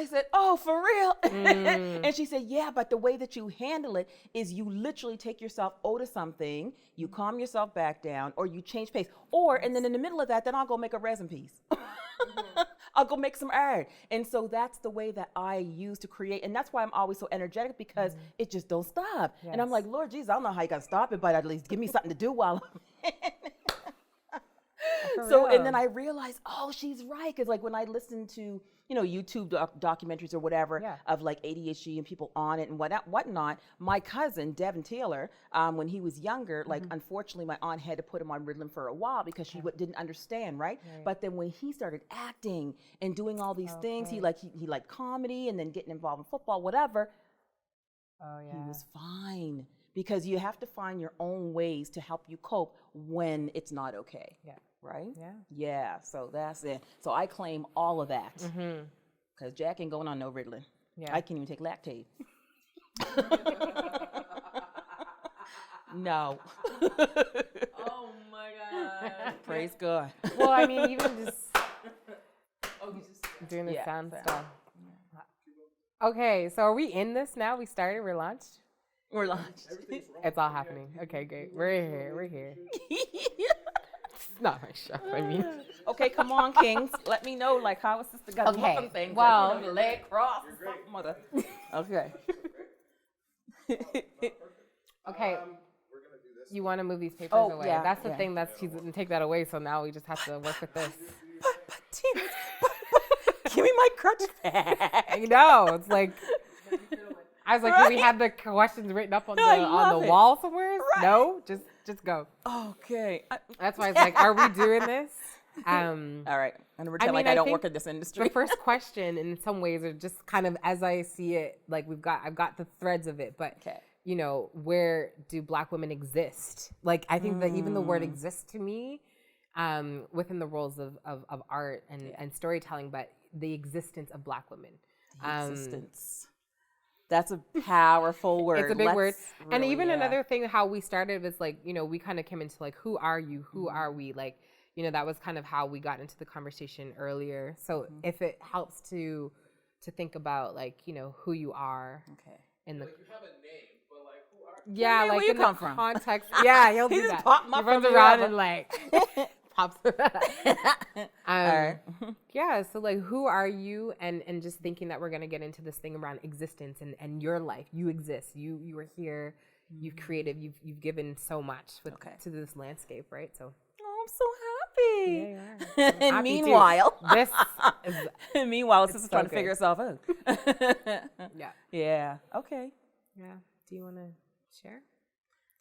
I said, oh, for real? And she said, yeah, but the way that you handle it is you literally take yourself out of something, you calm yourself back down, or you change pace. And then in the middle of that, then I'll go make a resin piece. I'll go make some art. And so that's the way that I use to create. And that's why I'm always so energetic, because it just don't stop. Yes. And I'm like, Lord Jesus, I don't know how you got to stop it, but at least give me something to do while I'm in. So, and then I realized, oh, she's right. Because like when I listen to, YouTube documentaries or whatever of like ADHD and people on it and whatnot, my cousin, Devin Taylor, when he was younger, like unfortunately my aunt had to put him on Ritalin for a while because she didn't understand, right? But then when he started acting and doing all these things, he liked comedy and then getting involved in football, whatever, he was fine. Because you have to find your own ways to help you cope when it's not okay. Yeah. Right? Yeah. Yeah. So that's it. So I claim all of that. Because Jack ain't going on no Ritalin. Yeah. I can't even take Lactaid. No. Oh my God. Praise God. Well, I mean, even just doing the sound stuff. Okay, so are we in this now? We started? We're launched? We're launched. It's all happening. Okay, great. We're here. It's not my show, I mean. Okay, come on, Kings. Let me know, like, how is this got okay. looking things? Well, like, the leg cross. Mother. Okay. Okay. You want to move these papers away. Yeah, that's the thing. She's going to take that away, so now we just have to work with this. But give me my crutch back. I know. It's like... I was like, do we have the questions written up on the wall somewhere? Right. No, just go. Okay. That's why I was like, are we doing this? All right. I'm gonna pretend like I don't work in this industry. The first question, in some ways, are just kind of as I see it. Like I've got the threads of it, but where do Black women exist? Like I think that even the word exists to me, within the roles of art and storytelling, but the existence of Black women. Existence. That's a powerful word. It's a big word. Really, and even another thing, how we started was like, we kind of came into like, who are you? Who are we? Like, that was kind of how we got into the conversation earlier. So if it helps to think about like, who you are. Okay. In the, like you have a name, but like who are you? Yeah, like in the context. Yeah, he'll do that. He runs around and like pops. All right. Yeah, so like who are you, and just thinking that we're gonna get into this thing around existence and your life. You exist. You are here. You've created. You've given so much to this landscape, right? So I'm so happy. Yeah, you are. And meanwhile, meanwhile, this is trying to figure itself out. Yeah. Yeah. Okay. Yeah. Do you want to share?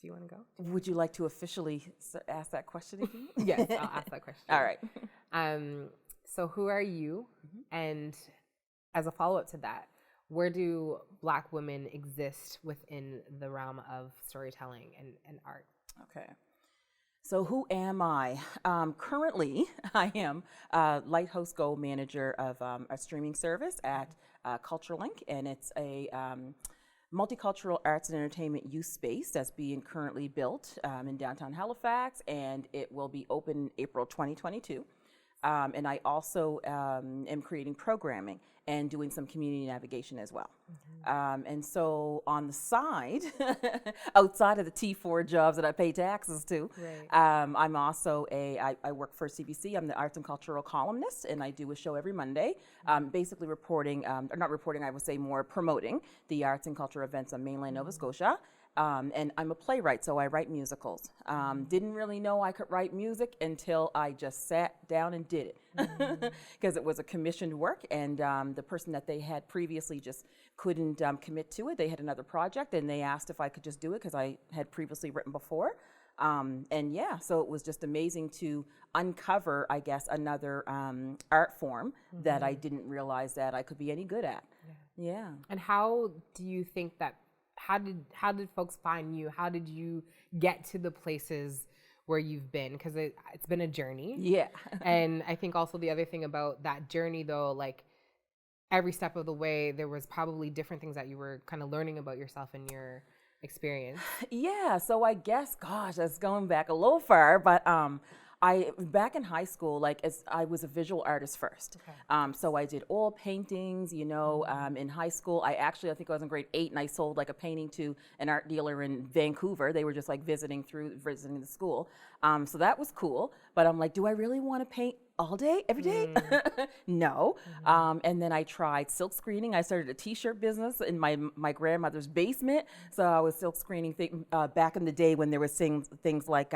Do you want to go? Would you like to officially ask that question again? Yes, I'll ask that question. All right. So who are you? And as a follow-up to that, where do Black women exist within the realm of storytelling and art? Okay. So who am I? Currently, I am Lighthouse Go manager of a streaming service at CultureLink, and it's a multicultural arts and entertainment youth space that's being currently built in downtown Halifax, and it will be open April 2022. And I also am creating programming and doing some community navigation as well. And so on the side, outside of the T4 jobs that I pay taxes to, I'm also I work for CBC. I'm the arts and cultural columnist, and I do a show every Monday, basically reporting, or not reporting, I would say more promoting the arts and cultural events on mainland Nova Scotia. And I'm a playwright, so I write musicals. Didn't really know I could write music until I just sat down and did it, because it was a commissioned work, and the person that they had previously just couldn't commit to it. They had another project, and they asked if I could just do it because I had previously written before. And yeah, so it was just amazing to uncover, I guess, another art form that I didn't realize that I could be any good at. Yeah. And how do you think that? How did folks find you? How did you get to the places where you've been? Because it's been a journey. Yeah. And I think also the other thing about that journey, though, like every step of the way, there was probably different things that you were kind of learning about yourself and your experience. Yeah. So I guess, gosh, that's going back a little far, but Back in high school, like I was a visual artist first. Okay. So I did oil paintings, you know, in high school. I think I was in grade 8 and I sold like a painting to an art dealer in Vancouver. They were just like visiting the school. So that was cool. But I'm like, do I really want to paint all day, every day? No. And then I tried silk screening. I started a t-shirt business in my grandmother's basement. So I was silk screening back in the day when there were things like,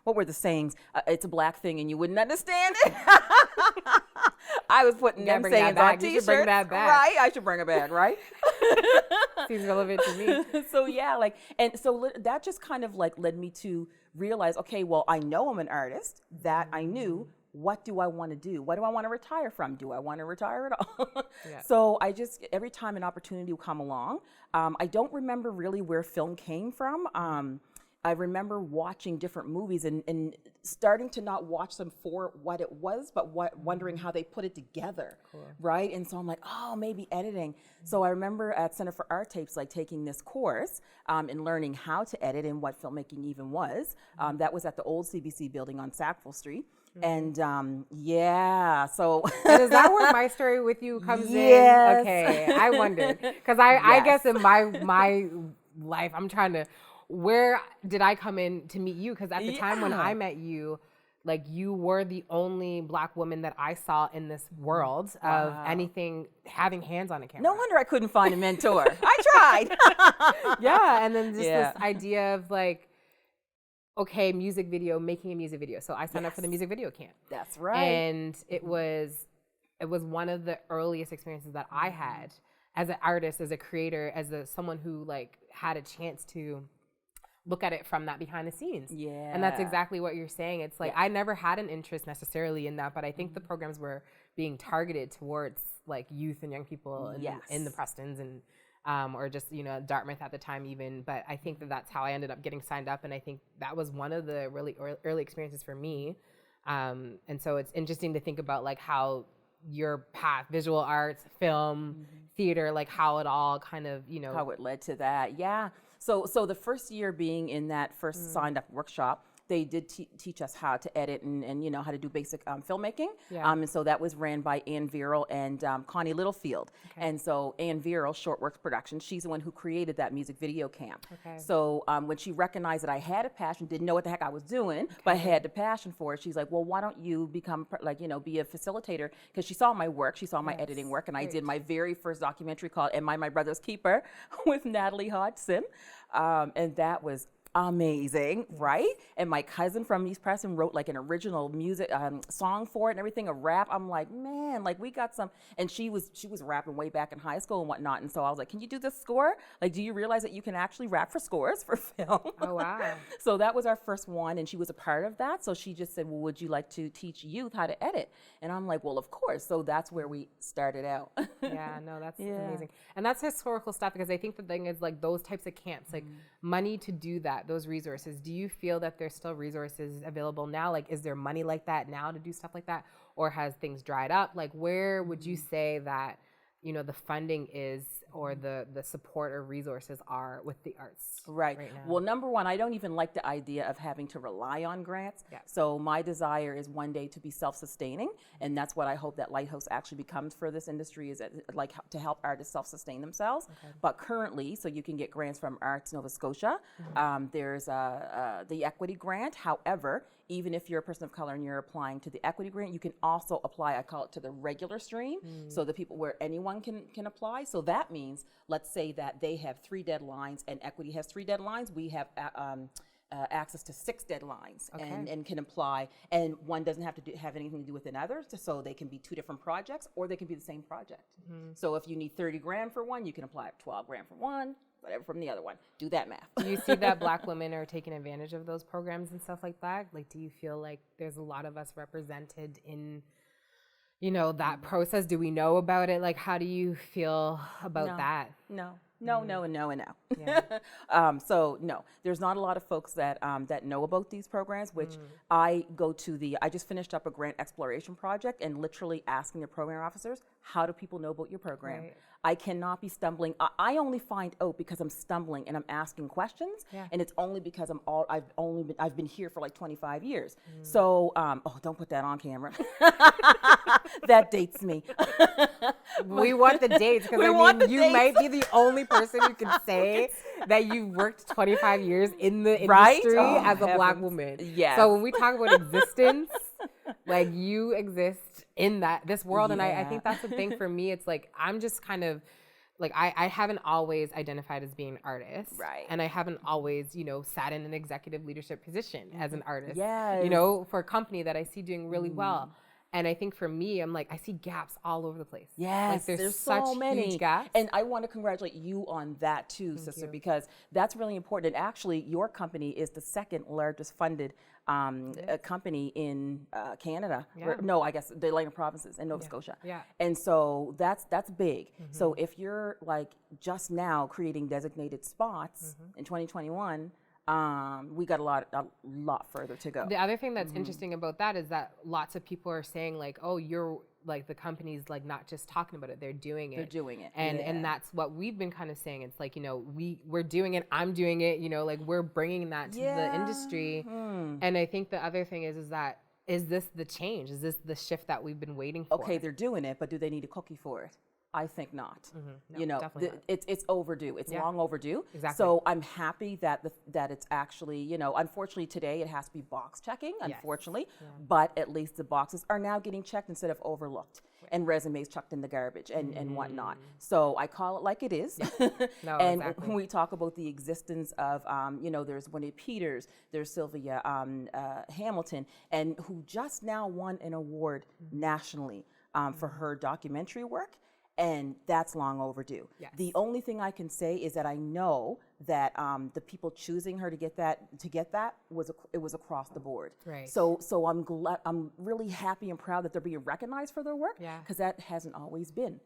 what were the sayings? It's a black thing and you wouldn't understand it. I was putting them sayings on t-shirts. Bring that back. Right? I should bring it back, right? Seems relevant to me. So yeah, like, and so that just kind of like led me to realize, okay, well, I know I'm an artist. That I knew. What do I want to do? What do I want to retire from? Do I want to retire at all? Yeah. So every time an opportunity would come along, I don't remember really where film came from. I remember watching different movies and starting to not watch them for what it was, but wondering how they put it together, right? And so I'm like, oh, maybe editing. So I remember at Center for Art Tapes, like taking this course and learning how to edit and what filmmaking even was. That was at the old CBC building on Sackville Street. And yeah, so and is that where my story with you comes Yes. in? Okay, I wondered because I guess in my life I'm trying to. Where did I come in to meet you? Because at the time when I met you, like you were the only Black woman that I saw in this world of anything having hands on a camera. No wonder I couldn't find a mentor. I tried. Yeah, and then just this idea of like, okay, making a music video. So I signed up for the music video camp. That's right. And it was one of the earliest experiences that I had as an artist, as a creator, as someone who like had a chance to look at it from that behind the scenes. Yeah. And that's exactly what you're saying. It's like, I never had an interest necessarily in that, but I think the programs were being targeted towards like youth and young people in the Prestons and, or just, you know, Dartmouth at the time even. But I think that's how I ended up getting signed up. And I think that was one of the really early experiences for me. And so it's interesting to think about like how your path, visual arts, film, theater, like how it all kind of, you know. How it led to that, yeah. So the first year being in that first signed up workshop, they did teach us how to edit and you know, how to do basic filmmaking. Yeah. And so that was ran by Ann Viral and Connie Littlefield. Okay. And so Ann Viral, Shortworks Productions, she's the one who created that music video camp. Okay. So when she recognized that I had a passion, didn't know what the heck I was doing, but had the passion for it, she's like, well, why don't you become, like, you know, be a facilitator? Because she saw my work, she saw my editing work, and I did my very first documentary called Am I My Brother's Keeper with Natalie Hodgson. And that was amazing, right? And my cousin from East Preston wrote like an original music song for it and everything, a rap. I'm like, man, like we got some. And she was rapping way back in high school and whatnot. And so I was like, can you do this score? Like, do you realize that you can actually rap for scores for film? Oh, wow. So that was our first one, and she was a part of that. So she just said, well, would you like to teach youth how to edit? And I'm like, well, of course. So that's where we started out. Yeah, no, that's amazing. And that's historical stuff, because I think the thing is like those types of camps, like money to do that, those resources, do you feel that there's still resources available now? Like, is there money like that now to do stuff like that? Or has things dried up? Like, where would you say that, you know, the funding is, or the support or resources are with the arts right now? Well, number one, I don't even like the idea of having to rely on grants. Yeah. So my desire is one day to be self-sustaining, and that's what I hope that Lighthouse actually becomes for this industry, is that, like, to help artists self-sustain themselves. Okay. But currently, so you can get grants from Arts Nova Scotia. There's the equity grant. However, even if you're a person of color and you're applying to the equity grant, you can also apply, I call it, to the regular stream. So the people where anyone can apply. So that means, let's say that they have 3 deadlines and equity has 3 deadlines. We have access to 6 deadlines and can apply. And one doesn't have to have anything to do with another. So they can be 2 different projects, or they can be the same project. So if you need 30 grand for one, you can apply 12 grand for one, whatever from the other one. Do that math. Do you see that Black women are taking advantage of those programs and stuff like that? Like, do you feel like there's a lot of us represented in, you know, that process? Do we know about it? Like, how do you feel about that? No, and no. Yeah. So no, there's not a lot of folks that that know about these programs, which I just finished up a grant exploration project and literally asking the program officers, how do people know about your program? Right. I cannot be stumbling. I only find out because I'm stumbling and I'm asking questions, and it's only because I've been here for like 25 years. So, don't put that on camera. That dates me. We want the dates because you might be the only person who can say that you worked 25 years in the industry as a Black woman. Yes. So when we talk about existence, like you exist in this world, and I think that's the thing for me. It's like I'm just kind of like I haven't always identified as being an artist, right? And I haven't always sat in an executive leadership position as an artist, yes. For a company that I see doing really well. And I think for me, I'm like, I see gaps all over the place. Yes, like there's such so many huge gaps. And I want to congratulate you on that too, sister, because that's really important. And actually, your company is the second largest funded company in Canada. No, I guess the Atlantic provinces and Nova Scotia. Yeah. And so that's big. So if you're like just now creating designated spots in 2021, we got a lot further to go. The other thing that's interesting about that is that lots of people are saying like, oh, you're like the company's like not just talking about it, they're doing it. They're doing it. And that's what we've been kind of saying. It's like, we're doing it, I'm doing it, like we're bringing that to the industry. And I think the other thing is that, is this the change? Is this the shift that we've been waiting for? Okay, they're doing it, but do they need a cookie for it? I think not. No, definitely not. It's overdue. It's long overdue. Exactly. So I'm happy that that it's actually, unfortunately today it has to be box checking, unfortunately, but at least the boxes are now getting checked instead of overlooked and resumes chucked in the garbage and whatnot. So I call it like it is. No, and exactly. when we talk about the existence of, there's Winnie Peters, there's Sylvia Hamilton, and who just now won an award nationally for her documentary work. And that's long overdue. Yes. The only thing I can say is that I know that the people choosing her to get that was across the board. Right. So I'm really happy and proud that they're being recognized for their work, because that hasn't always been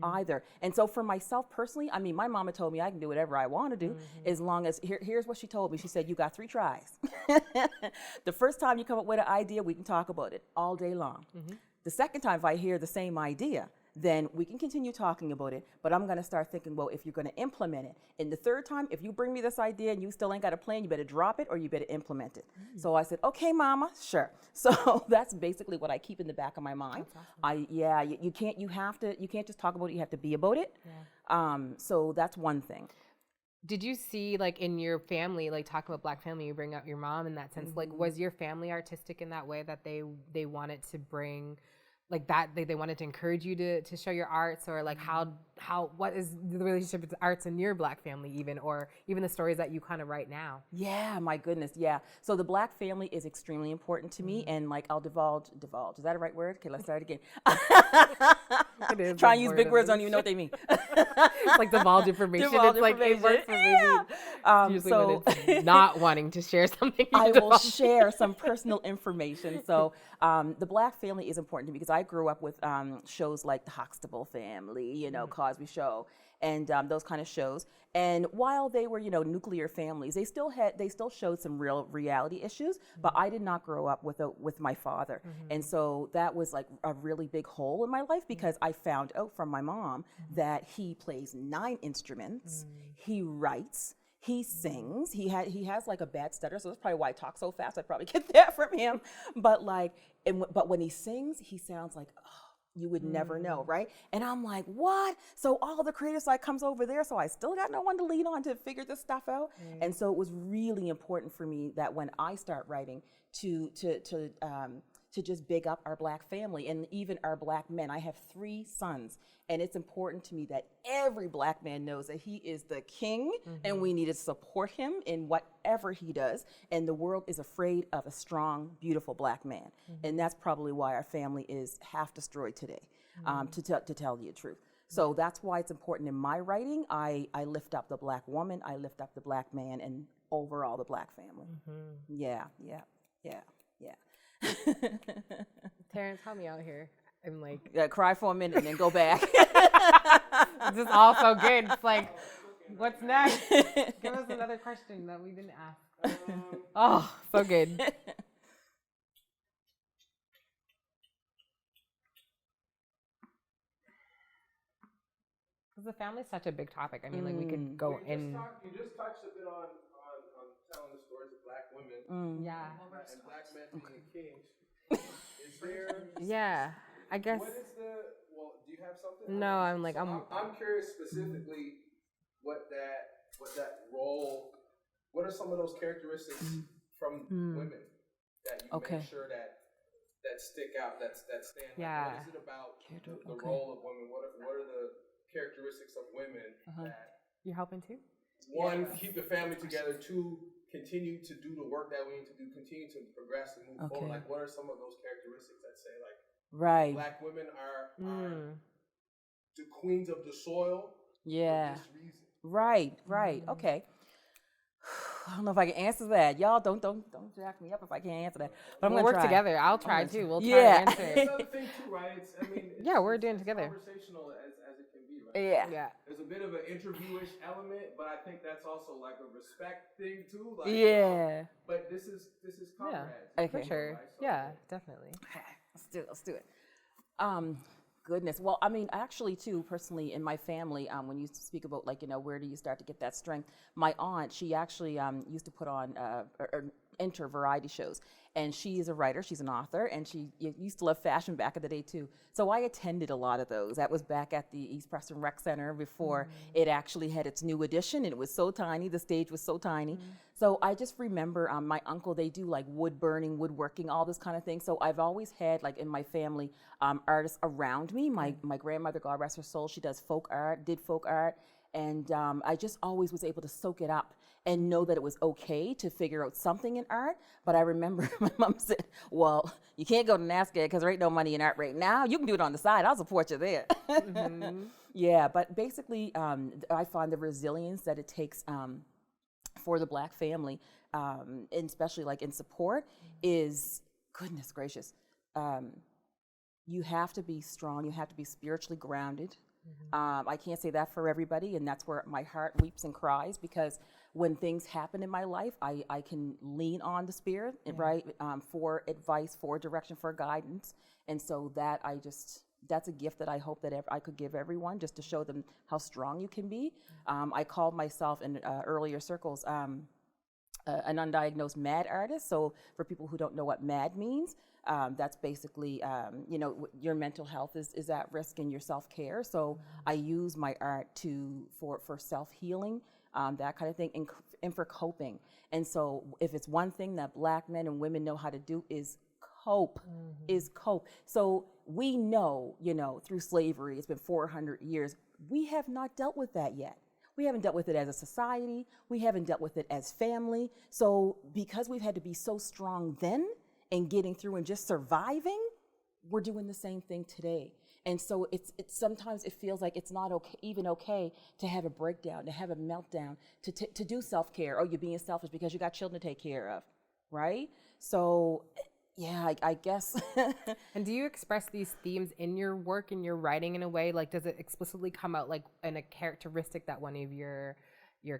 either. And so for myself personally, I mean, my mama told me I can do whatever I want to do as long as here's what she told me. She said, you got 3 tries. The first time you come up with an idea, we can talk about it all day long. The second time, if I hear the same idea, then we can continue talking about it, but I'm gonna start thinking, well, if you're gonna implement it. And the third time, if you bring me this idea and you still ain't got a plan, you better drop it or you better implement it. So I said, okay, mama, sure. So that's basically what I keep in the back of my mind. Awesome. You can't just talk about it, you have to be about it. So that's one thing. Did you see, like, in your family, like, talking about Black family, you bring up your mom in that sense, like, was your family artistic in that way that they wanted to bring, like that they wanted to encourage you to show your arts, or like what is the relationship with the arts in your Black family or even the stories that you kind of write now? Yeah, my goodness, yeah. So the Black family is extremely important to me, and like I'll divulge. Is that a right word? Okay, let's start again. It is. Try and use big words, don't even know what they mean. It's like divulge information. It's like it works for me. Usually when it's not wanting to share something, I will share some personal information. So the Black family is important to me because I grew up with shows like the Huxtable Family, Cosby Show, and those kind of shows. And while they were, nuclear families, they still showed some real reality issues. But I did not grow up with my father, and so that was like a really big hole in my life because I found out from my mom that he plays 9 instruments, he writes. He sings. He has like a bad stutter, so that's probably why I talk so fast. I probably get that from him. But but when he sings, he sounds like, oh, you would never know, right? And I'm like, what? So all the creative side comes over there, so I still got no one to lean on to figure this stuff out. And so it was really important for me that when I start writing to just big up our Black family and even our Black men. I have 3 sons, and it's important to me that every Black man knows that he is the king, and we need to support him in whatever he does. And the world is afraid of a strong, beautiful Black man. And that's probably why our family is half destroyed today, to tell you the truth. So that's why it's important in my writing. I lift up the Black woman, I lift up the Black man, and overall the Black family. Yeah. Terrence, help me out here. I'm like, cry for a minute and then go back. This is all so good. It's like, what's next? Give us another question that we didn't ask. Oh, so good. Because the family's such a big topic. I mean, like we could go in. You just touched a bit on telling the stories of black women. Yeah. And black men being kings. Is there? Yeah. I guess. What is do you have something? No, I'm curious specifically what that role. What are some of those characteristics from women that you make sure that stick out, that stand out? Yeah. What is it about the role of women? What are the characteristics of women that You're helping too? one, keep the family together, two, continue to do the work that we need to do, continue to progress and move forward? Like, what are some of those characteristics that say, like, black women are the queens of the soil for this reason? Right. Okay. I don't know if I can answer that. Y'all don't jack me up if I can't answer that. But we'll work together. I'll try too. We'll try to answer it. That's another thing too, right? We're doing it together. Conversational as it can be, right? Yeah. There's a bit of an interviewish element, but I think that's also like a respect thing too. Like, but this is comrades. Yeah, for sure. Right? So, yeah, definitely. Okay, let's do it. Goodness. Well, I mean, actually, too, personally, in my family, when you speak about, like, where do you start to get that strength? My aunt, she actually used to put on or enter variety shows. And she is a writer, she's an author, and she used to love fashion back in the day, too. So I attended a lot of those. That was back at the East Preston Rec Center before it actually had its new edition, and it was so tiny. The stage was so tiny. So I just remember my uncle, they do like wood burning, woodworking, all this kind of thing. So I've always had, like, in my family, artists around me. My grandmother, God rest her soul, she does folk art, did folk art. And I just always was able to soak it up and know that it was okay to figure out something in art. But I remember my mom said, well, you can't go to NASCAR because there ain't no money in art right now. You can do it on the side. I'll support you there. Yeah, but basically, I find the resilience that it takes for the black family, and especially like in support, is, goodness gracious, you have to be strong. You have to be spiritually grounded. I can't say that for everybody, and that's where my heart weeps and cries, because when things happen in my life, I can lean on the Spirit, right, for advice, for direction, for guidance. And so that's a gift that I hope that I could give everyone, just to show them how strong you can be. I called myself in earlier circles an undiagnosed MAD artist. So for people who don't know what MAD means, that's basically, your mental health is at risk in your self-care. So I use my art for self-healing, that kind of thing, and for coping. And so if it's one thing that black men and women know how to do is cope. So we know, through slavery, it's been 400 years, we have not dealt with that yet. We haven't dealt with it as a society. We haven't dealt with it as family. So because we've had to be so strong then and getting through and just surviving, we're doing the same thing today. And so it's sometimes it feels like it's not okay to have a breakdown, to have a meltdown, to do self-care. Oh, you're being selfish because you got children to take care of, right? So yeah, I guess. And do you express these themes in your work, in your writing, in a way? Like, does it explicitly come out, like, in a characteristic that one of your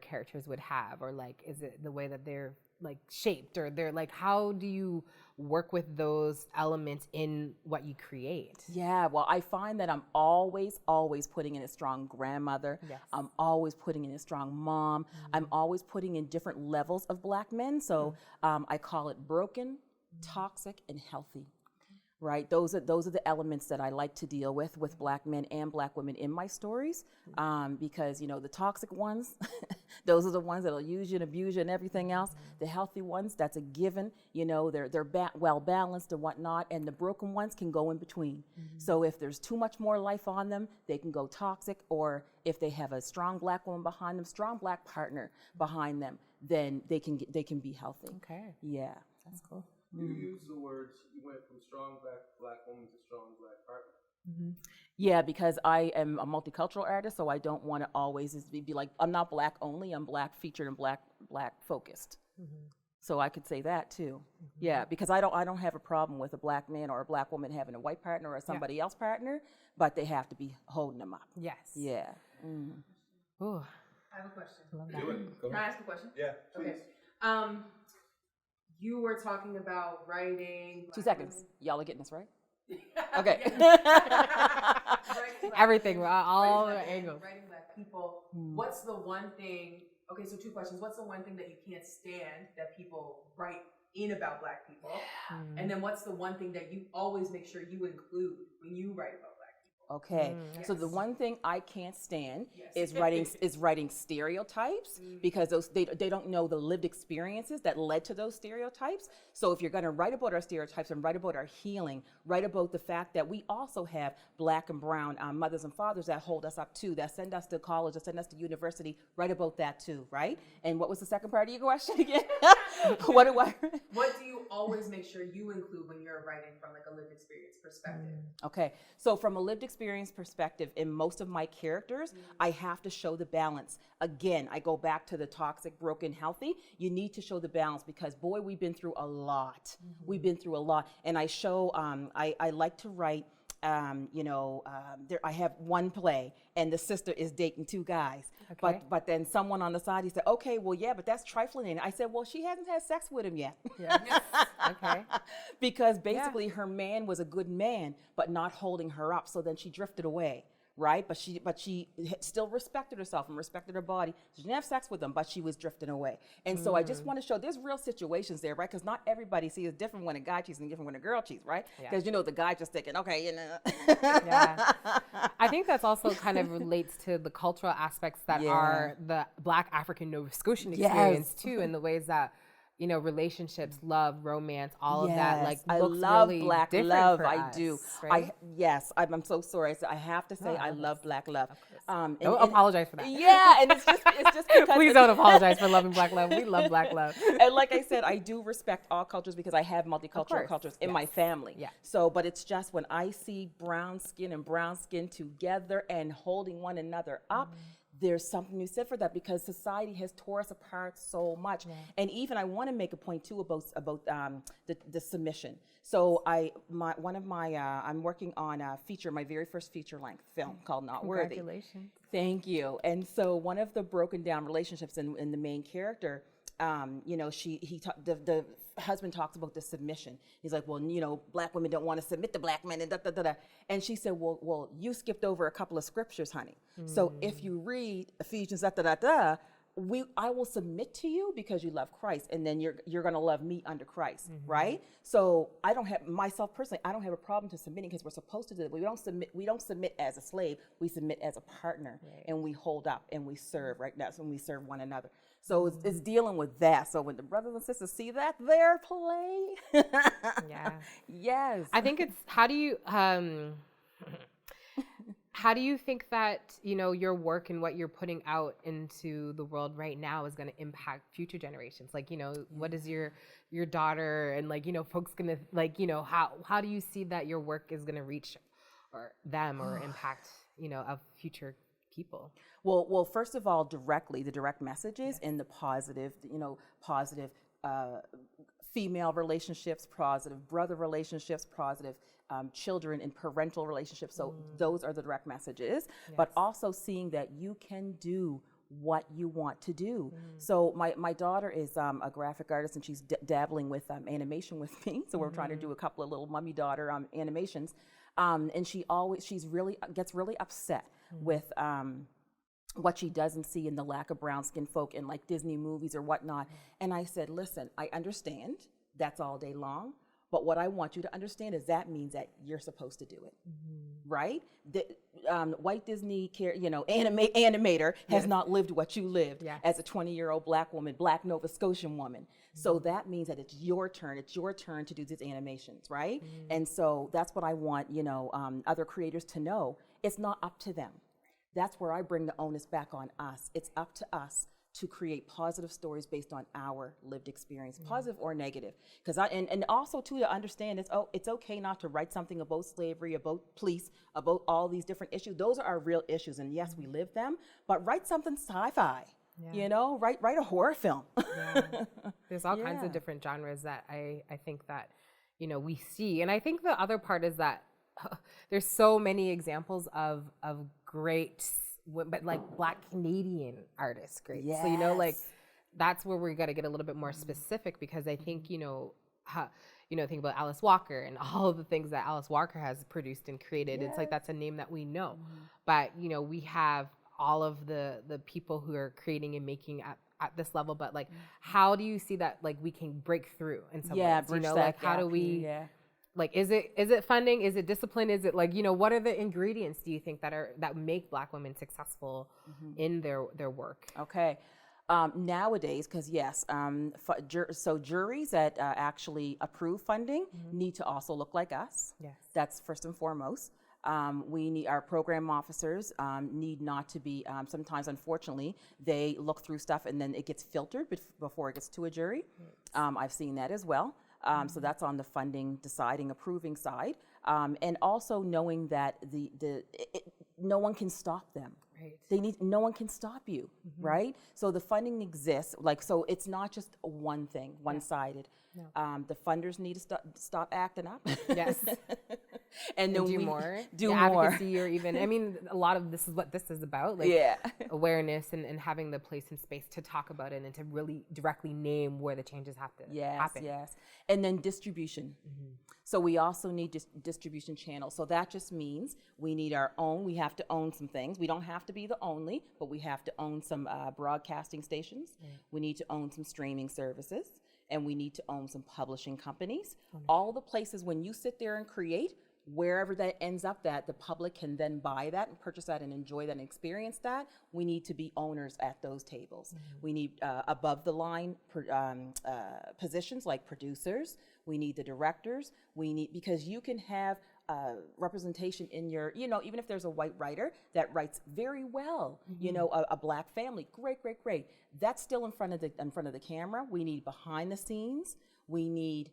characters would have? Or, like, is it the way that they're, like, shaped? Or they're, like, how do you work with those elements in what you create? Yeah, well, I find that I'm always putting in a strong grandmother. Yes. I'm always putting in a strong mom. I'm always putting in different levels of black men. So I call it broken, toxic, and healthy, right? Those are the elements that I like to deal with black men and black women in my stories, because the toxic ones, those are the ones that'll use you and abuse you and everything else. The healthy ones, that's a given. They're well balanced and whatnot, and the broken ones can go in between. So if there's too much more life on them, they can go toxic, or if they have a strong black woman behind them, strong black partner behind them, then they can be healthy. Okay. Yeah, that's cool. You use the words, you went from strong black woman to strong black partner. Yeah, because I am a multicultural artist, so I don't want to always be like, I'm not black only, I'm black featured and black focused. So I could say that too. Yeah, because I don't have a problem with a black man or a black woman having a white partner or somebody else partner, but they have to be holding them up. Yes. Yeah. Ooh. I have a question. Do it. Go Can I ahead. ask a question? Yeah, please. Okay. You were talking about writing. 2 seconds. Y'all are getting this right? Okay. Everything, all the angles. Writing black people. What's the one thing? Okay, so 2 questions. What's the one thing that you can't stand that people write in about black people? And then what's the one thing that you always make sure you include when you write about black people? Okay, so the one thing I can't stand is writing stereotypes because they don't know the lived experiences that led to those stereotypes. So if you're going to write about our stereotypes and write about our healing, write about the fact that we also have black and brown mothers and fathers that hold us up too, that send us to college, that send us to university, write about that too, right? And what was the second part of your question again? What do you always make sure you include when you're writing from like a lived experience perspective? Okay, so from a lived experience perspective, in most of my characters, I have to show the balance. Again, I go back to the toxic, broken, healthy. You need to show the balance because, boy, we've been through a lot. We've been through a lot. And I show, I like to write, I have one play and the sister is dating 2 guys. Okay. But then someone on the side, he said, okay, well, yeah, but that's trifling. And I said, well, she hasn't had sex with him yet. Yes. Okay. Because basically her man was a good man, but not holding her up. So then she drifted away. Right, but she still respected herself and respected her body. She didn't have sex with him, but she was drifting away. And so I just want to show there's real situations there, right? Because not everybody sees it different when a guy cheats and different when a girl cheats, right? Because the guy just thinking, okay, Yeah, I think that's also kind of relates to the cultural aspects that are the Black African Nova Scotian experience too, in the ways that relationships, love, romance, all of that, like I looks love really black different love. for I us, do. right? I'm so sorry. I have to say I love black love. Don't apologize for that. Yeah, and it's just because please don't apologize for loving black love. We love black love. And like I said, I do respect all cultures because I have multicultural cultures in my family. Yeah. So, but it's just when I see brown skin and brown skin together and holding one another up. There's something you said for that because society has tore us apart so much. Yeah. And even I want to make a point too about the submission. So I'm working on my very first feature length film called Not Worthy. Congratulations. Thank you. And so one of the broken down relationships in the main character, the husband talks about the submission. He's like, well, black women don't want to submit to black men and da da da da. And she said, well, you skipped over a couple of scriptures, honey. So if you read Ephesians da da da da, I will submit to you because you love Christ, and then you're going to love me under Christ, right? So I don't have myself personally. I don't have a problem to submitting because we're supposed to do it. We don't submit as a slave. We submit as a partner, and we hold up and we serve. Right? That's when we serve one another. So it's dealing with that. So when the brothers and sisters see that there play, yes. I think it's how do you think that your work and what you're putting out into the world right now is going to impact future generations? Like what is your daughter and folks going to how do you see that your work is going to reach them or impact of future people? Well, first of all, the direct messages in the positive female relationships, positive brother relationships, positive children and parental relationships. So those are the direct messages, but also seeing that you can do what you want to do. So my daughter is a graphic artist and she's dabbling with animation with me. So we're trying to do a couple of little mummy daughter animations. And she gets really upset with what she doesn't see in the lack of brown skinned folk in like Disney movies or whatnot. And I said, listen, I understand that's all day long, but what I want you to understand is that means that you're supposed to do it, right? The white Disney animator has not lived what you lived as a 20-year-old black woman, black Nova Scotian woman. So that means that it's your turn. It's your turn to do these animations, right? And so that's what I want, other creators to know. It's not up to them. That's where I bring the onus back on us. It's up to us to create positive stories based on our lived experience, positive or negative. And also too to understand it's okay not to write something about slavery, about police, about all these different issues. Those are our real issues, and yes, we live them. But write something sci-fi. Write a horror film. There's all kinds of different genres that I think that we see, and I think the other part is that there's so many examples of great, but like Black Canadian artists, great. Yes. So that's where we got to get a little bit more specific because I think think about Alice Walker and all of the things that Alice Walker has produced and created. It's like, that's a name that we know. But, we have all of the people who are creating and making at this level. But like, how do you see that, like, we can break through in some ways? Like, how do we, like, is it funding? Is it discipline? Is it like, what are the ingredients, do you think, that make Black women successful in their work? Okay. Nowadays, because yes, so juries that actually approve funding need to also look like us. Yes. That's first and foremost. We need our program officers need not to be, sometimes unfortunately, they look through stuff and then it gets filtered before it gets to a jury. I've seen that as well. So that's on the funding, deciding, approving side. And also knowing that no one can stop them. Right. No one can stop you, right? So the funding exists, so it's not just one thing, one-sided. No. The funders need to stop acting up. Yes. and then do more. Do more. Advocacy, or even, a lot of this is what this is about, awareness and having the place and space to talk about it and to really directly name where the changes have to happen. Yes. And then distribution. So we also need distribution channels. So that just means we need our own. We have to own some things. We don't have to be the only, but we have to own some broadcasting stations. We need to own some streaming services, and we need to own some publishing companies. All the places when you sit there and create, wherever that ends up, that the public can then buy that and purchase that and enjoy that and experience that, we need to be owners at those tables. We need above the line positions like producers. We need the directors. Because you can have representation in your, even if there's a white writer that writes very well, a Black family, great. That's still in front of the camera. We need behind the scenes. We need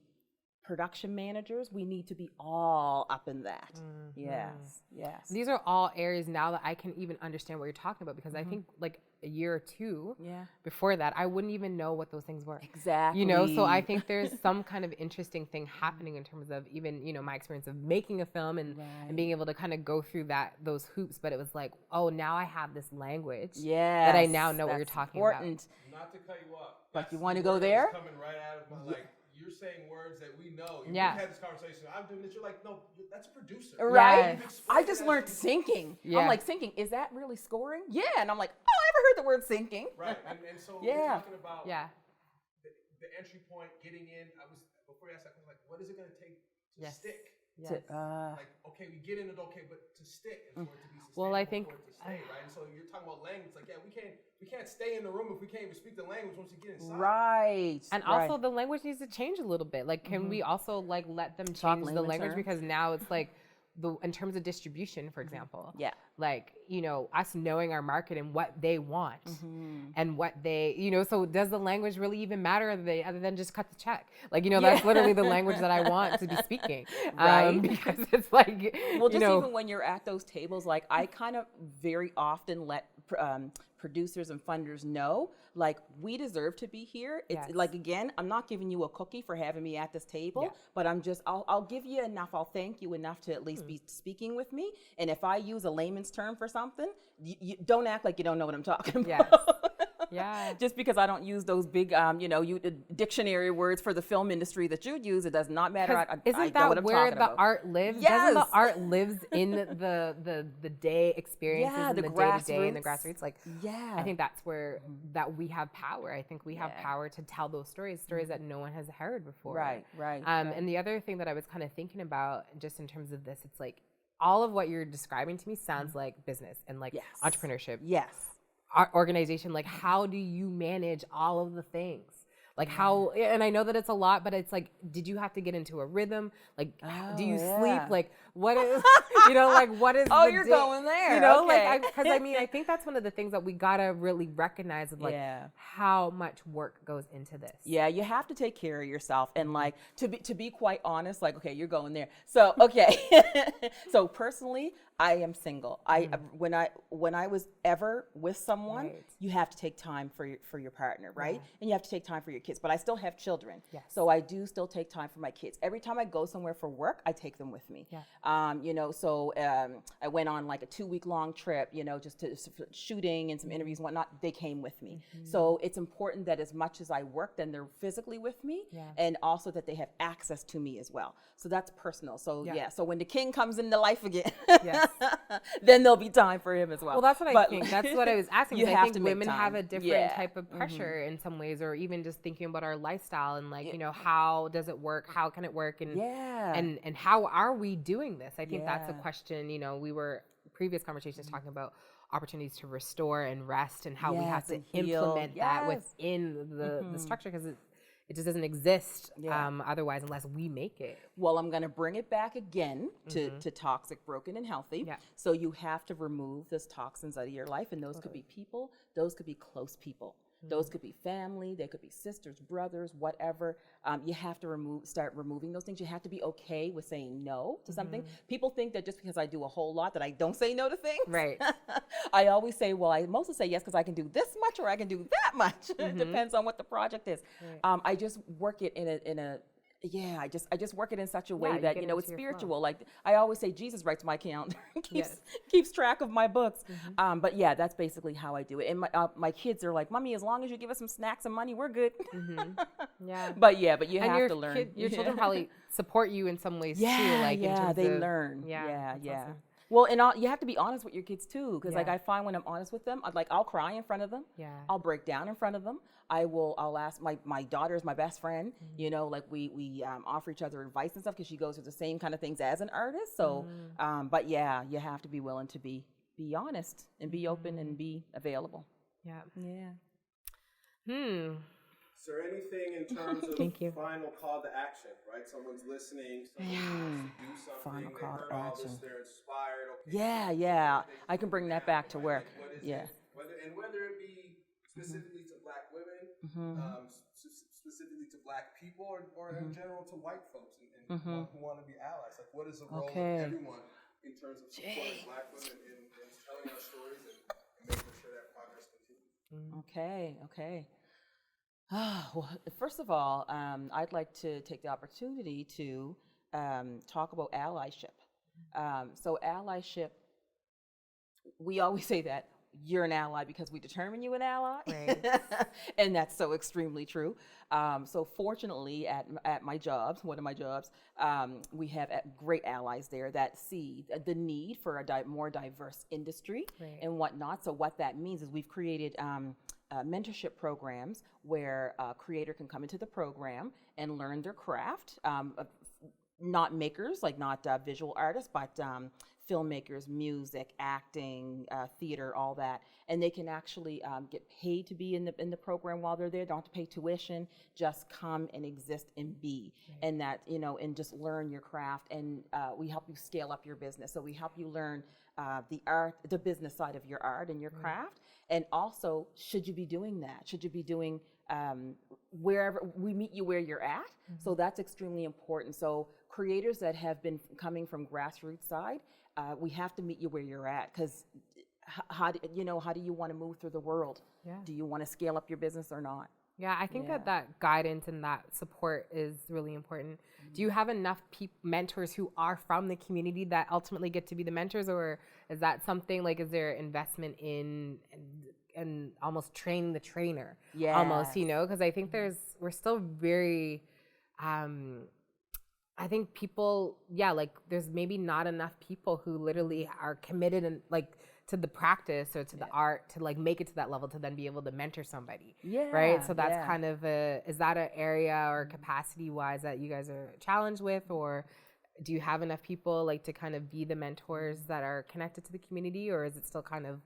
production managers. We need to be all up in that. Yes. These are all areas now that I can even understand what you're talking about, because I think like a year or two before that, I wouldn't even know what those things were. Exactly. So I think there's some kind of interesting thing happening in terms of even, my experience of making a film and being able to kind of go through those hoops. But it was like, oh, now I have this language that I now know what you're talking about. Not to cut you off. But you want to go there? Coming right out of my, you're saying words that we know. We've had this conversation. I'm doing this. You're like, no, that's a producer. Right? I just learned syncing. I'm like, syncing, is that really scoring? Yeah. And I'm like, oh, I ever heard the word syncing. Right. And so we're talking about the entry point, getting in. Before you asked that, I was like, what is it going to take to stick? Yes. Okay, we get in it, but to stick and for it to be sustainable, well, I think for it to stay, right? And so you're talking about language, like, we can't stay in the room if we can't even speak the language once we get inside. Right. And also the language needs to change a little bit. Like, can we also let them change the language? Because now it's like, in terms of distribution, for example, us knowing our market and what they want and what they, so does the language really even matter other than just cut the check? That's literally the language that I want to be speaking. Because it's like, even when you're at those tables, like I kind of very often let producers and funders know, like, we deserve to be here. It's like, again, I'm not giving you a cookie for having me at this table, but I'll give you enough. I'll thank you enough to at least be speaking with me. And if I use a layman's term for something, you don't act like you don't know what I'm talking about. Just because I don't use those big, dictionary words for the film industry that you use, it does not matter. Isn't that where the art lives? Yes. Doesn't the art lives in the day experiences and the day-to-day and the grassroots? Like, I think that's where that we have power. I think we have power to tell those stories that no one has heard before. Right. And the other thing that I was kind of thinking about, just in terms of this, it's like all of what you're describing to me sounds like business and like entrepreneurship. Organization, like, how do you manage all of the things? Like, how, and I know that it's a lot, but it's like, did you have to get into a rhythm? Like, do you sleep? Like, what is, what is you're going there. Because I think that's one of the things that we gotta really recognize of, like, how much work goes into this. Yeah, you have to take care of yourself. And like, to be quite honest, like, okay, you're going there. So, okay. So personally, I am single. When I was ever with someone, you have to take time for your partner, right? And you have to take time for your kids. But I still have children, so I do still take time for my kids. Every time I go somewhere for work, I take them with me. You know, so I went on like a 2-week-long trip, you know, just to shooting and some interviews and whatnot. They came with me. So it's important that as much as I work, then they're physically with me, and also that they have access to me as well. So that's personal. So so when the king comes into life again, then there'll be time for him as well. Well, that's what I think. That's what I was asking. You I have think to make women time. have a different type of pressure in some ways, or even just thinking about our lifestyle and like, you know, how does it work? How can it work? And and how are we doing this? I think that's a question. You know, we were previous conversations talking about opportunities to restore and rest, and how we have to implement that within the structure, because it just doesn't exist otherwise unless we make it. Well, I'm going to bring it back again to toxic, broken, and healthy. So you have to remove those toxins out of your life, and those could be people, those could be close people. Those could be family, they could be sisters, brothers, whatever. You have to start removing those things. You have to be okay with saying no to something. People think that just because I do a whole lot that I don't say no to things. Right. I always say, well, I mostly say yes because I can do this much or I can do that much. It depends on what the project is. I just work it in a I just work it in such a way that, you know, it's spiritual. Like I always say, Jesus writes my calendar, keeps track of my books. But yeah, that's basically how I do it. And my kids are like, Mommy, as long as you give us some snacks and money, we're good. But you have to learn. Your children probably support you in some ways too. Like in terms they of, learn. Awesome. Well, and you have to be honest with your kids too, because like I find when I'm honest with them, I'll cry in front of them. I'll break down in front of them. I'll ask my daughter is my best friend. You know, like we offer each other advice and stuff because she goes through the same kind of things as an artist. So, but yeah, you have to be willing to be honest and be open and be available. Is there anything in terms of final call to action, right? Someone's listening, someone wants to do something, Final call to all action. this, they're inspired. Okay, I can bring that back to work. Whether it be specifically to Black women, specifically to Black people, or in general to white folks and who want to be allies. Like, what is the role of everyone in terms of supporting Black women in telling our stories and making sure that progress continues? Okay. Well, first of all, I'd like to take the opportunity to talk about allyship. So allyship, we always say that you're an ally because we determine you an ally, and that's so extremely true. So fortunately, at my jobs, one of my jobs, we have great allies there that see the need for a more diverse industry and whatnot. So what that means is we've created mentorship programs where a creator can come into the program and learn their craft. Not makers, like not visual artists, but filmmakers, music, acting, theater, all that. And they can actually get paid to be in the program while they're there. Don't have to pay tuition, just come and exist and be. And that, you know, and just learn your craft. And we help you scale up your business. So we help you learn the business side of your art and your craft. And also, should you be doing that? Should you be doing wherever we meet you where you're at? So that's extremely important. So creators that have been coming from grassroots side, we have to meet you where you're at, because how do you want to move through the world? Do you want to scale up your business or not? I think that guidance and that support is really important. Do you have enough mentors who are from the community that ultimately get to be the mentors, or is that something like, is there investment in and almost training the trainer? Almost, you know, because I think we're still very, I think people, like there's maybe not enough people who literally are committed and like to the practice or to the art to like make it to that level to then be able to mentor somebody. Right. So that's kind of is that an area or capacity wise that you guys are challenged with, or do you have enough people like to kind of be the mentors that are connected to the community, or is it still kind of,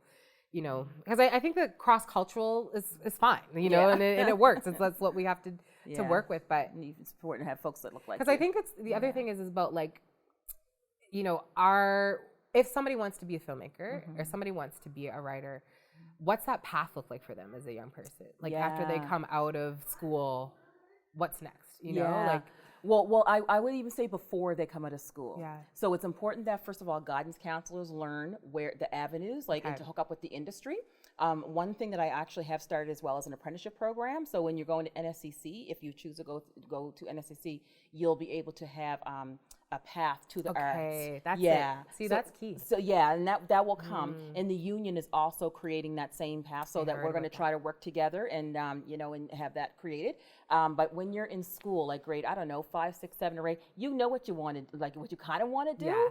you know, because I think that cross-cultural is fine, you know, and it works. That's what we have to work with. But it's important to have folks that look like you. Because I think it's the other thing is about like, you know, if somebody wants to be a filmmaker or somebody wants to be a writer, what's that path look like for them as a young person? Like after they come out of school, what's next? You know, like. Well, I would even say before they come out of school. Yeah. So it's important that, first of all, guidance counselors learn where the avenues, like, and to hook up with the industry. One thing that I actually have started as well as an apprenticeship program. So when you're going to NSCC, if you choose to go to NSCC, you'll be able to have a path to the arts. Okay, that's yeah. it. See, that's key. So yeah, and that will come. And the union is also creating that same path, so that we're going to try to work together and and have that created. But when you're in school, like grade, I don't know, 5, 6, 7, or 8, you know what you want to, like what you kind of want to do. Yeah.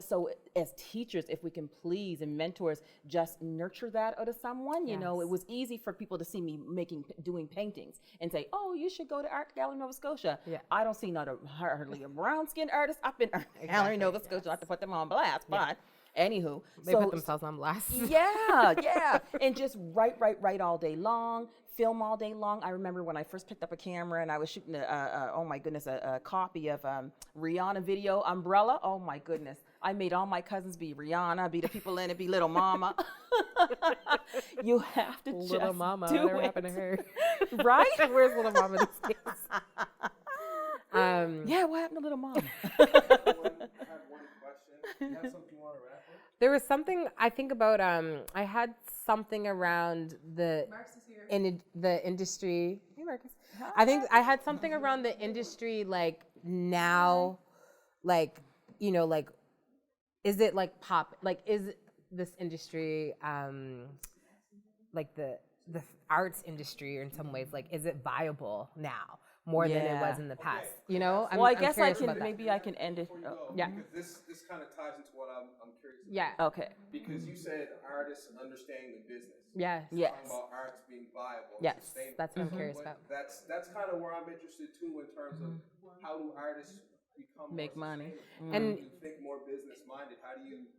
So as teachers, if we can please, and mentors, just nurture that out of someone. You know, it was easy for people to see me doing paintings and say, oh, you should go to Art Gallery Nova Scotia. Yeah. I don't see hardly a brown-skinned artist up in Art Gallery Nova Scotia. Not to put them on blast, but anywho. They put themselves on blast. Yeah. And just write all day long. Film all day long. I remember when I first picked up a camera and I was shooting a copy of Rihanna video, Umbrella. Oh my goodness. I made all my cousins be Rihanna, be the people in it, be Little Mama. You have to just Little Mama, do whatever it. happened to her? Right? Where's Little Mama these days? Yeah, what happened to Little Mama? I have one question. Do you have something you want to wrap with? There was something I think about. I had something around the Marcus is here. in the industry. Hey, Marcus. I think I had something around the industry, like now, like like, is it like pop? Like, is this industry, like the arts industry, in some ways, like, is it viable now more than it was in the past? You know. Well, I I'm guess I curious can about that. maybe I can end it. Before you go, Yeah. because this kind of ties into what I'm curious about. Yeah. Okay. Because you said artists and understanding the business. Yes. Yes. Talking about arts being viable. Yes. And sustainable. That's what I'm curious about. That's kind of where I'm interested too, in terms of how do artists become Make more money. sustainable? And How do you think more business minded? How do you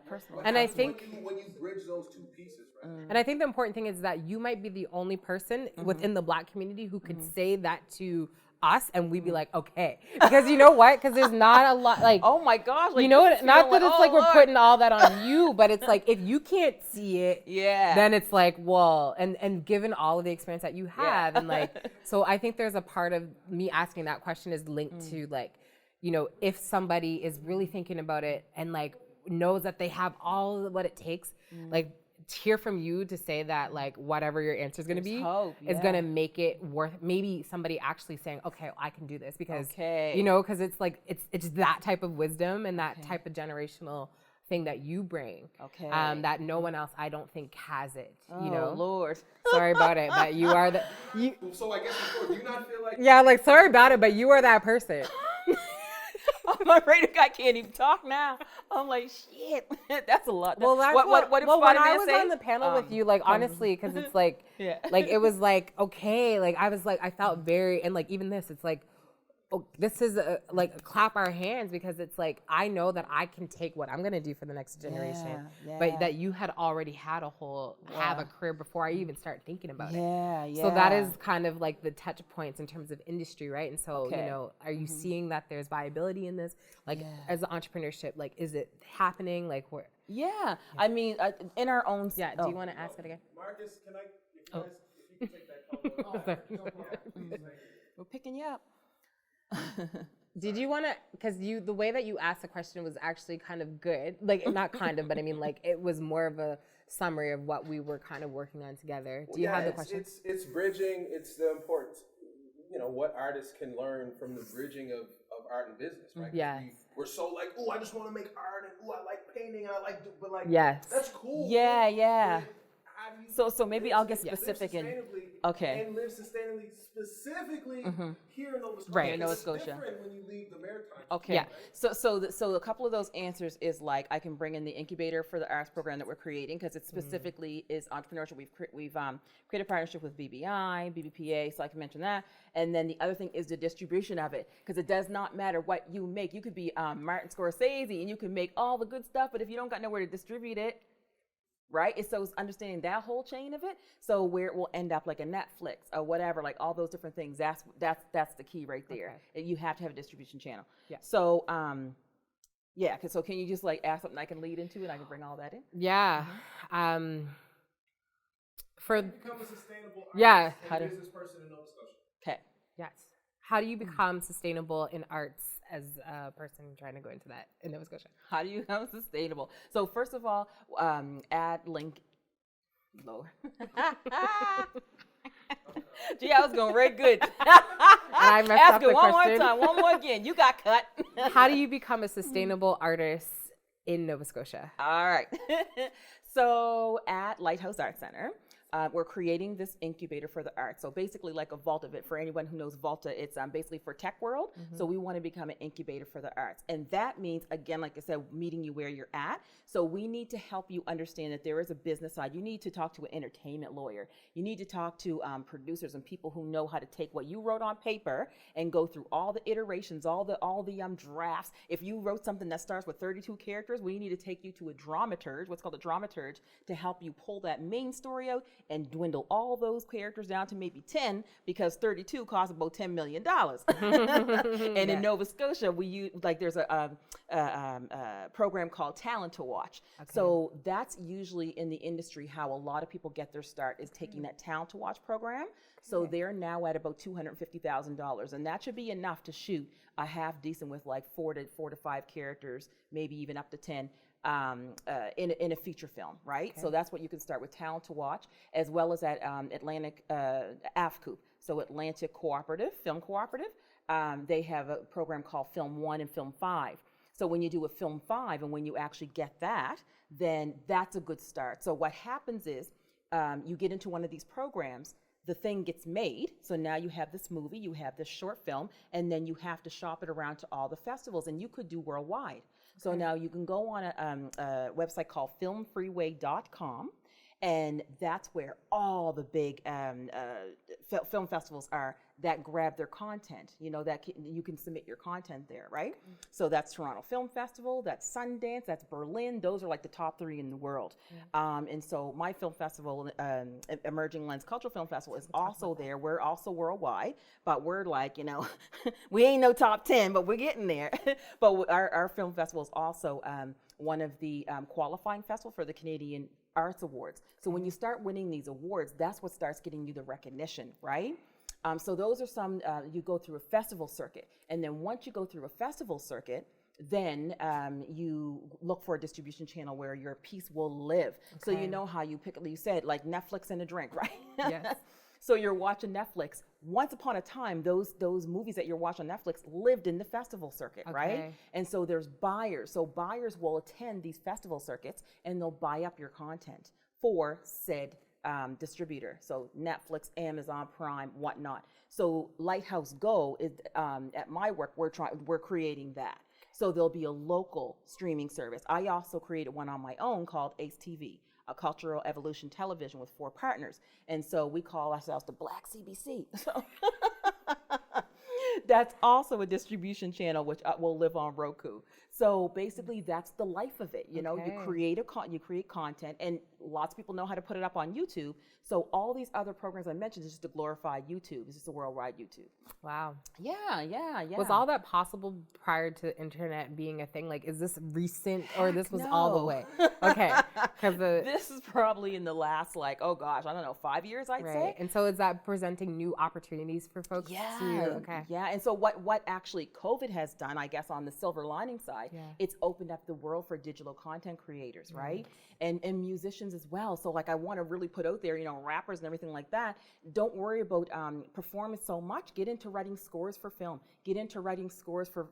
Personally. And I happens think- when you bridge those two pieces, right? And I think the important thing is that you might be the only person within the Black community who could say that to us, and we'd be like, okay, because you know what? Because there's not a lot, like, Oh my gosh! Like, you know what? feel Not that it's like we're Lord. putting all that on you, but it's like if you can't see it, Yeah. then it's like, well, and given all of the experience that you have, and like, so I think there's a part of me asking that question is linked to like, if somebody is really thinking about it and like knows that they have all what it takes, like, to hear from you to say that like whatever your answer is going to be hope, is going to make it worth, maybe somebody actually saying, okay, I can do this, because Okay. because it's like it's that type of wisdom and that type of generational thing that you bring, Okay. that no one else, I don't think, has it. Oh Lord. Sorry about it, but you are the So I guess before, do you not feel like like, sorry about it, but you are that person. I'm afraid I can't even talk now. I'm like, shit. That's a lot. Well, that's what when I was on the panel with you, like, honestly, because it's like, Yeah. like, it was like, okay, like, I was like, I felt very, and like, even this, it's like, oh, this is like, clap our hands, because it's like, I know that I can take what I'm going to do for the next generation, Yeah. but that you had already had have a career before I even start thinking about it. Yeah. So that is kind of like the touch points in terms of industry, right? And so, Okay. are you seeing that there's viability in this? Like, as an entrepreneurship, like, is it happening? Like, where? Yeah. I mean, in our own. Yeah. Do you want to ask it again? Marcus, can I, if you can take that call. We're picking you up. Did you want to? Because the way that you asked the question was actually kind of good. Like, not kind of, but I mean, like, it was more of a summary of what we were kind of working on together. Do you have the question? It's bridging. It's the importance. What artists can learn from the bridging of art and business, right? 'Cause Yes. we're so like, oh, I just want to make art, and oh, I like painting, and I like, but like, Yes. that's cool. Yeah. Yeah. But how do you So maybe I'll get live specific and sustainably okay. and live sustainably, specifically here in Nova Scotia. Right. In Nova It's Scotia. different when you leave the maritime. Okay. Yeah. So a couple of those answers is like I can bring in the incubator for the arts program that we're creating, because it specifically is entrepreneurship. We've created a partnership with BBI, BBPA, so I can mention that. And then the other thing is the distribution of it, because it does not matter what you make. You could be Martin Scorsese and you can make all the good stuff, but if you don't got nowhere to distribute it, right? So it's understanding that whole chain of it. So where it will end up like a Netflix or whatever, like all those different things. That's the key right there. You have to have a distribution channel. Yeah. So yeah. So can you just like ask something I can lead into and I can bring all that in? Yeah. become a sustainable yeah business person in Nova Scotia. Okay. Yes. How do you become sustainable in arts as a person trying to go into that in Nova Scotia? How do you become sustainable? So first of all, add link lower. Gee, I was going very good. I messed Ask up it the one question. more time, one more again. You got cut. How do you become a sustainable artist in Nova Scotia? All right. So at Lighthouse Art Center, we're creating this incubator for the arts. So basically like a Volta, for anyone who knows Volta, it's basically for tech world. So we want to become an incubator for the arts. And that means, again, like I said, meeting you where you're at. So we need to help you understand that there is a business side. You need to talk to an entertainment lawyer. You need to talk to producers and people who know how to take what you wrote on paper and go through all the iterations, all the drafts. If you wrote something that starts with 32 characters, we need to take you to a dramaturge, what's called a dramaturge, to help you pull that main story out and dwindle all those characters down to maybe 10, because 32 costs about $10 million. And in Nova Scotia, we use, like, there's a program called Talent to Watch. Okay. So that's usually in the industry how a lot of people get their start, is taking that Talent to Watch program. So they're now at about $250,000, and that should be enough to shoot a half decent with like 4 to 5 characters, maybe even up to 10. In a feature film, right? Okay. So that's what you can start with, Talent to Watch, as well as at Atlantic AFCOOP, so Atlantic Film Cooperative. They have a program called Film 1 and Film 5. So when you do a Film 5 and when you actually get that, then that's a good start. So what happens is you get into one of these programs, the thing gets made, so now you have this movie, you have this short film, and then you have to shop it around to all the festivals, and you could do worldwide. So now you can go on a website called filmfreeway.com, and that's where all the big film festivals are that grab their content. You know, you can submit your content there, right? Mm-hmm. So that's Toronto Film Festival, that's Sundance, that's Berlin. Those are like the top 3 in the world. Yeah. And so my film festival, Emerging Lens Cultural Film Festival, is also there. We're also worldwide, but we're like, you know, we ain't no top 10, but we're getting there. But our film festival is also one of the qualifying festivals for the Canadian Arts Awards. So when you start winning these awards, that's what starts getting you the recognition, right? So those are some, you go through a festival circuit. And then once you go through a festival circuit, then you look for a distribution channel where your piece will live. Okay. So you know how you said, like Netflix and a drink, right? Yes. So you're watching Netflix. Once upon a time, those movies that you're watching on Netflix lived in the festival circuit, right? And so there's buyers. So buyers will attend these festival circuits and they'll buy up your content for said distributor. So Netflix, Amazon Prime, whatnot. So Lighthouse Go is at my work. We're creating that. So there'll be a local streaming service. I also created one on my own called Ace TV, a cultural evolution television with 4 partners. And so we call ourselves the Black CBC. So that's also a distribution channel which will live on Roku. So basically that's the life of it. You know, you create content, and lots of people know how to put it up on YouTube. So all these other programs I mentioned is just a glorified YouTube. It's just a worldwide YouTube. Wow. Yeah. Was all that possible prior to internet being a thing? Like, is this recent, or this was all the way? Okay. Because this is probably in the last, 5 years, I'd say. And so is that presenting new opportunities for folks? Yeah. Yeah. And so what actually COVID has done, I guess, on the silver lining side, it's opened up the world for digital content creators, right? And musicians as well. So I want to really put out there, rappers and everything like that, don't worry about performance so much. Get into writing scores for film. Get into writing scores for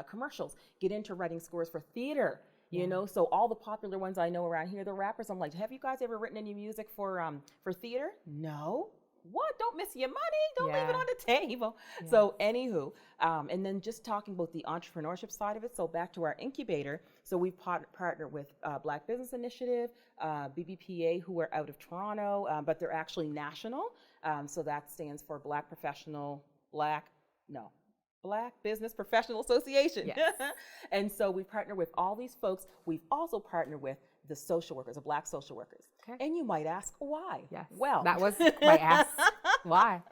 commercials. Get into writing scores for theater. You know, so all the popular ones I know around here, the rappers, I'm like, have you guys ever written any music for theater? No. What? Don't miss your money. Don't leave it on the table. Yeah. So anywho, and then just talking about the entrepreneurship side of it. So back to our incubator. So we've partnered with Black Business Initiative, BBPA, who are out of Toronto, but they're actually national. So that stands for Black Business Professional Association. Yes. And so we partner with all these folks. We've also partnered with the social workers, the Black social workers. Okay. And you might ask why? Yes. Well, that was my ask. Why?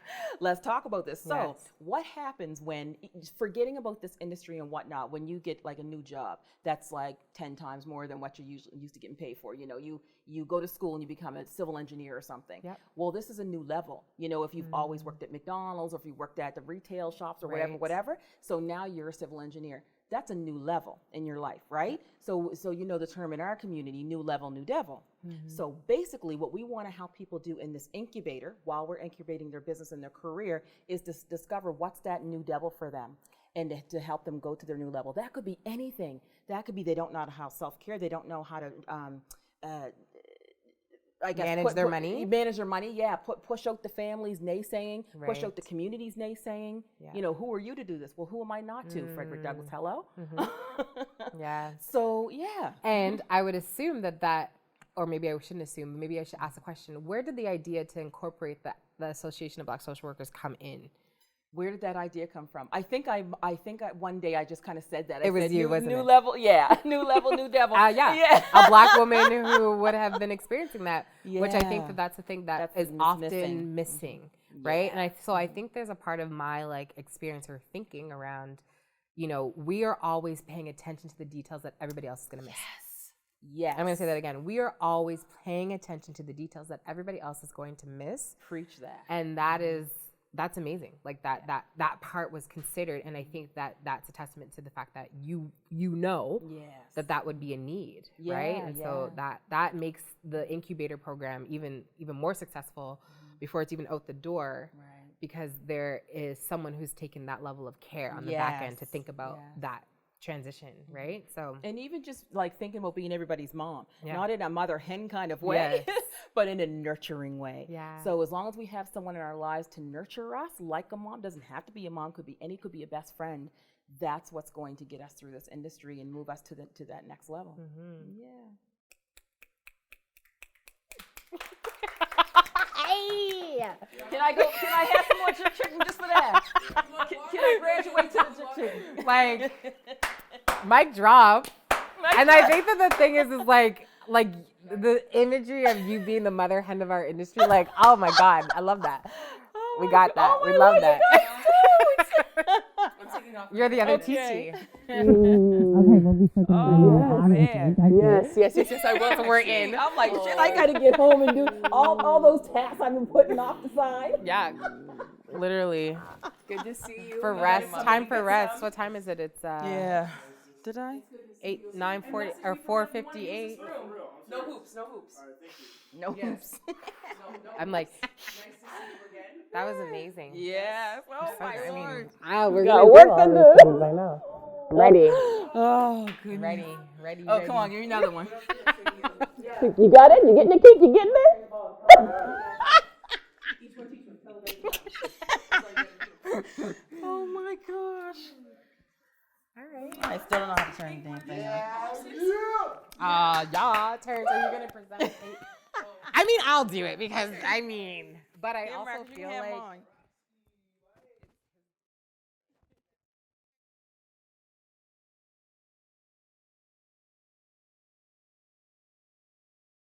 Let's talk about this. So, Yes. what happens when, forgetting about this industry and whatnot, when you get like a new job that's like 10 times more than what you're usually used to getting paid for? You know, you go to school and you become a civil engineer or something. Yep. Well, this is a new level. You know, if you've always worked at McDonald's or if you worked at the retail shops or whatever. So now you're a civil engineer. That's a new level in your life, right? So you know the term in our community, new level, new devil. So basically what we want to help people do in this incubator while we're incubating their business and their career is to discover what's that new devil for them and to help them go to their new level. That could be anything. That could be they don't know how self-care, they don't know how to I guess manage their money. Manage their money, yeah. Push out the family's naysaying, push Right. out the community's naysaying. Yeah. You know, who are you to do this? Well, who am I not to? Frederick Douglass, hello? Yeah. So, yeah. And I would assume that, or maybe I shouldn't assume, maybe I should ask the question, where did the idea to incorporate the Association of Black Social Workers come in? Where did that idea come from? I think one day I just kind of said that. It was you, wasn't new it? level, yeah. New level, new devil. Yeah. A Black woman who would have been experiencing that, which I think Yeah. that's the thing that That's is often missing. missing, right? And so I think there's a part of my like experience or thinking around, you know, we are always paying attention to the details that everybody else is going to miss. Yes. I'm going to say that again. We are always paying attention to the details that everybody else is going to miss. Preach that. And that's amazing. Like that part was considered. And I think that's a testament to the fact that you know Yes. that would be a need, right? And so that makes the incubator program even more successful before it's even out the door, because there is someone who's taken that level of care on the back end to think about that transition, right? So, and even just like thinking about being everybody's mom, not in a mother hen kind of way, Yes. but in a nurturing way. Yeah. So as long as we have someone in our lives to nurture us, like a mom, doesn't have to be a mom, could be a best friend. That's what's going to get us through this industry and move us to that next level. Yeah. Can I have some more jerk chicken just for that? Can I graduate to the jerk chicken? like, mic drop. And I think that the thing is like the imagery of you being the mother hen of our industry, like, oh my God, I love that. We got that. We love that. You're the other teachee. Okay, well, we said Yes, I will. So we're in. I'm like, shit, I gotta get home and do all those tasks I've been putting off the side. Yeah, literally. Good to see you. For rest, time for rest. What time is it? It's Did I? 9:40 or 4:58. No hoops. No hoops. I'm like, Nice to see you again. that was amazing. Yes. Oh my Lord. We're got work to do. I know. Ready. Oh, goodness. Ready. Oh, come on, give me another one. You got it? You getting the cake? You getting there? Oh my gosh. All right. I still don't know how to turn the damn thing on. Turns. Are you gonna present? I mean, I'll do it because but I also feel like